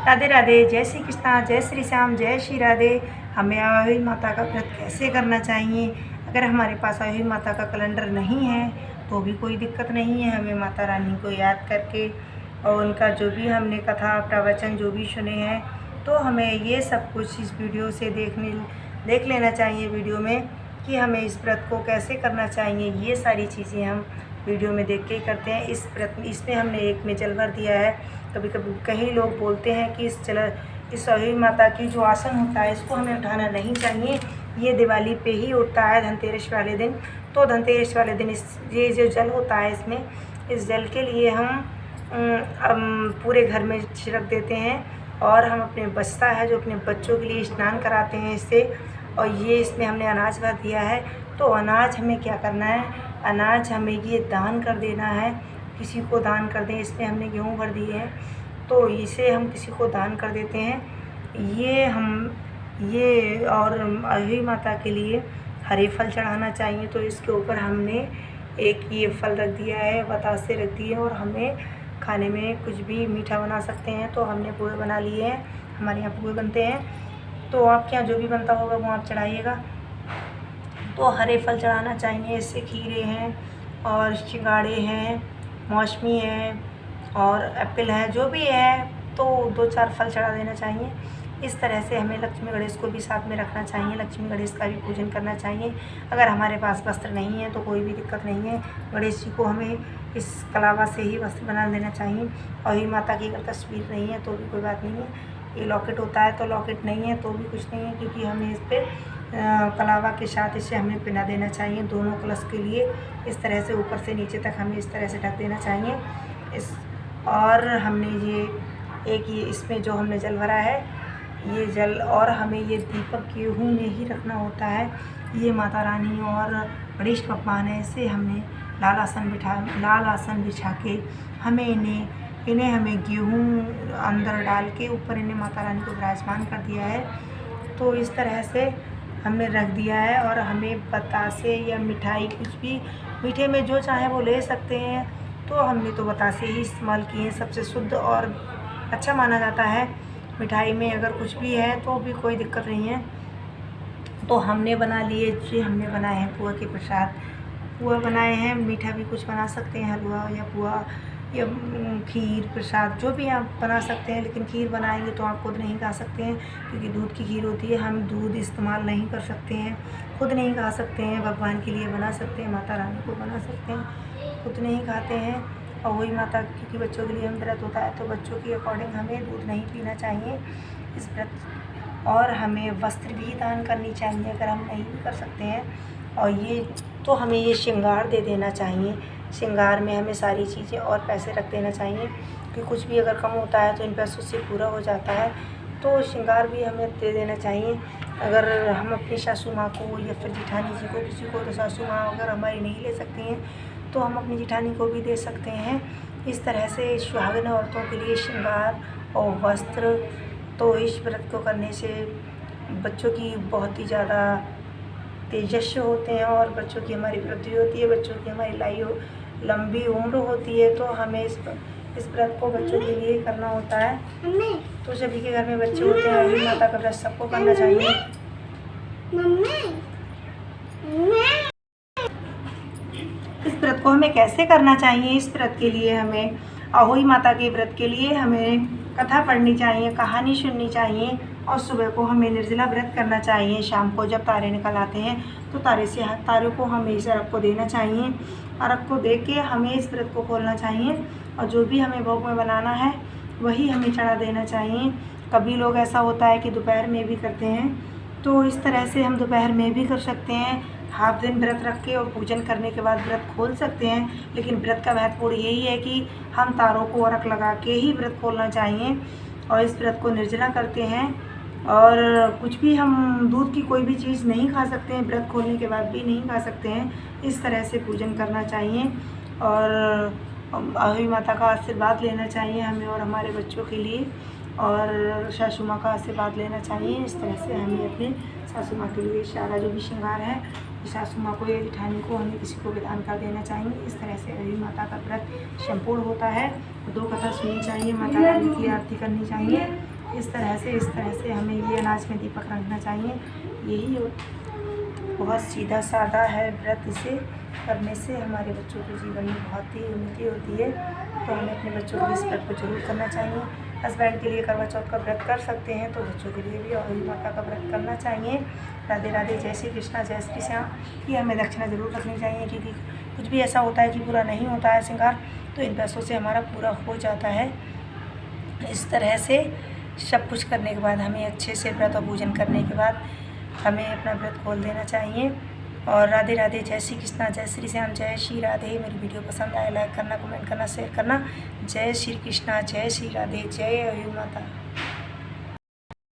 राधे राधे, जय श्री कृष्णा, जय श्री श्याम, जय श्री राधे। हमें अहोई माता का व्रत कैसे करना चाहिए? अगर हमारे पास अहोई माता का कैलेंडर नहीं है तो भी कोई दिक्कत नहीं है। हमें माता रानी को याद करके और उनका जो भी हमने कथा प्रवचन जो भी सुने हैं तो हमें ये सब कुछ इस वीडियो से देख लेना चाहिए वीडियो में कि हमें इस व्रत को कैसे करना चाहिए। ये सारी चीज़ें हम वीडियो में देख के ही करते हैं। इस व्रत इसमें हमने एक में जल भर दिया है। कभी कभी कई लोग बोलते हैं कि इस अहोई माता की जो आसन होता है इसको हमें उठाना नहीं चाहिए, ये दिवाली पे ही उठता है, धनतेरस वाले दिन। तो धनतेरस वाले दिन ये जो जल होता है इसमें इस जल के लिए हम पूरे घर में छिड़क देते हैं और हम अपने बचता है जो अपने बच्चों के लिए स्नान कराते हैं इससे। और ये इसमें हमने अनाज भर दिया है। तो अनाज हमें क्या करना है, अनाज हमें ये दान कर देना है, किसी को दान कर दें। इसमें हमने गेहूँ भर दिए हैं तो इसे हम किसी को दान कर देते हैं। ये और अहोई माता के लिए हरे फल चढ़ाना चाहिए। तो इसके ऊपर हमने एक ये फल रख दिया है, बतासे रख दिए और हमें खाने में कुछ भी मीठा बना सकते हैं। तो हमने पोहे बना लिए हैं, हमारे यहाँ पोहे बनते हैं। तो आपके यहाँ जो भी बनता होगा वो आप चढ़ाइएगा। तो हरे फल चढ़ाना चाहिए, इससे खीरे हैं और सिंगाड़े हैं, मौसमी है और एप्पल है, जो भी है तो 2-4 फल चढ़ा देना चाहिए। इस तरह से हमें लक्ष्मी गणेश को भी साथ में रखना चाहिए, लक्ष्मी गणेश का भी पूजन करना चाहिए। अगर हमारे पास वस्त्र नहीं है तो कोई भी दिक्कत नहीं है, गणेश जी को हमें इस कलावा से ही वस्त्र बना देना चाहिए। अहोई माता की अगर तस्वीर नहीं है तो भी कोई बात नहीं है। ये लॉकेट होता है तो लॉकेट नहीं है तो भी कुछ नहीं है, क्योंकि हमें इस पर कलावा के साथ इसे हमें पहना देना चाहिए दोनों कलश के लिए। इस तरह से ऊपर से नीचे तक हमें इस तरह से ढक देना चाहिए। और हमने ये इसमें जो हमने जल भरा है ये जल, और हमें ये दीपक गेहूँ में ही रखना होता है। ये माता रानी और गणेश भगवान है, इसे हमने लाल आसन बिछा के हमें इन्हें हमें गेहूँ अंदर डाल के ऊपर इन्हें माता रानी को विराजमान कर दिया है। तो इस तरह से हमने रख दिया है और हमें बतासे या मिठाई कुछ भी मीठे में जो चाहे वो ले सकते हैं। तो हमने तो बतासे ही इस्तेमाल किए हैं, सबसे शुद्ध और अच्छा माना जाता है। मिठाई में अगर कुछ भी है तो भी कोई दिक्कत नहीं है। तो हमने बना लिए, जो हमने बनाए हैं पुआ के प्रसाद, पुआ बनाए हैं। मीठा भी कुछ बना सकते हैं, हलवा या पुआ या खीर प्रसाद जो भी आप बना सकते हैं। लेकिन खीर बनाएंगे तो आप खुद नहीं खा सकते हैं, क्योंकि दूध की खीर होती है, हम दूध इस्तेमाल नहीं कर सकते हैं, खुद नहीं खा सकते हैं। भगवान के लिए बना सकते हैं, माता रानी को बना सकते हैं, खुद नहीं खाते हैं। और वही माता, क्योंकि बच्चों के लिए हम व्रत होता है तो बच्चों के अकॉर्डिंग हमें दूध नहीं पीना चाहिए इस व्रत। और हमें वस्त्र भी दान करनी चाहिए अगर हम नहीं भी कर सकते हैं। और ये तो हमें ये श्रृंगार दे देना चाहिए, श्रृंगार में हमें सारी चीज़ें और पैसे रख देना चाहिए, कि कुछ भी अगर कम होता है तो इन पैसों से पूरा हो जाता है। तो श्रृंगार भी हमें दे देना चाहिए। अगर हम अपनी सासू माँ को या फिर जेठानी जी को, किसी को तो सासू माँ अगर हमारी नहीं ले सकती हैं तो हम अपनी जेठानी को भी दे सकते हैं। इस तरह से सुहागिन औरतों के लिए श्रृंगार और वस्त्र, तो इस व्रत को करने से बच्चों की बहुत ही ज़्यादा तेजस्वी होते हैं और बच्चों की हमारी वृद्धि होती है, बच्चों की हमारी लंबी उम्र होती है। तो हमें इस व्रत को बच्चों के लिए करना होता है। तो सभी के घर में बच्चे होते हैं, अहोई माता का व्रत सबको करना चाहिए। इस व्रत को हमें कैसे करना चाहिए, इस व्रत के लिए हमें अहोई माता के व्रत के लिए हमें कथा पढ़नी चाहिए, कहानी सुननी चाहिए और सुबह को हमें निर्जला व्रत करना चाहिए। शाम को जब तारे निकल आते हैं तो तारे को हमें इस अर्घ को देना चाहिए। अर्घ को दे के हमें इस व्रत को खोलना चाहिए और जो भी हमें भोग में बनाना है वही हमें चढ़ा देना चाहिए। कभी लोग ऐसा होता है कि दोपहर में भी करते हैं, तो इस तरह से हम दोपहर में भी कर सकते हैं। हाफ दिन व्रत रख के और पूजन करने के बाद व्रत खोल सकते हैं। लेकिन व्रत का महत्वपूर्ण यही है कि हम तारों को अर्घ लगा के ही व्रत खोलना चाहिए और इस व्रत को निर्जला करते हैं। और कुछ भी हम दूध की कोई भी चीज़ नहीं खा सकते हैं, व्रत खोलने के बाद भी नहीं खा सकते हैं। इस तरह से पूजन करना चाहिए और अहोई माता का आशीर्वाद लेना चाहिए हमें और हमारे बच्चों के लिए, और सासू माँ का आशीर्वाद लेना चाहिए। इस तरह से हमें अपने सासू माँ के लिए सारा जो भी श्रृंगार है सासू माँ को या जेठानी को हमें किसी को भी दान कर देना चाहिए। इस तरह से अहोई माता का व्रत संपूर्ण होता है। 2 कथा सुननी चाहिए, माता रानी की आरती करनी चाहिए इस तरह से हमें ये अनाज में दीपक रखना चाहिए। यही बहुत सीधा साधा है व्रत। इसे करने से हमारे बच्चों के जीवन में बहुत ही उन्नति होती है। तो हमें अपने बच्चों के लिए इस व्रत को जरूर करना चाहिए। हस्बैंड के लिए करवा चौथ का व्रत कर सकते हैं, तो बच्चों के लिए भी अहोई माता का व्रत करना चाहिए। राधे राधे, जय श्री कृष्णा, जय श्री श्याम। ये हमें दक्षिणा जरूर रखनी चाहिए, क्योंकि कुछ भी ऐसा होता है कि पूरा नहीं होता है श्रृंगार, तो इन पैसों से हमारा पूरा हो जाता है। इस तरह से सब कुछ करने के बाद हमें अच्छे से व्रत और पूजन करने के बाद हमें अपना व्रत खोल देना चाहिए। और राधे राधे, जय श्री कृष्णा, जय श्री श्याम, जय श्री राधे। मेरी वीडियो पसंद आए लाइक करना, कमेंट करना, शेयर करना। जय श्री कृष्णा, जय श्री राधे, जय अहोई माता।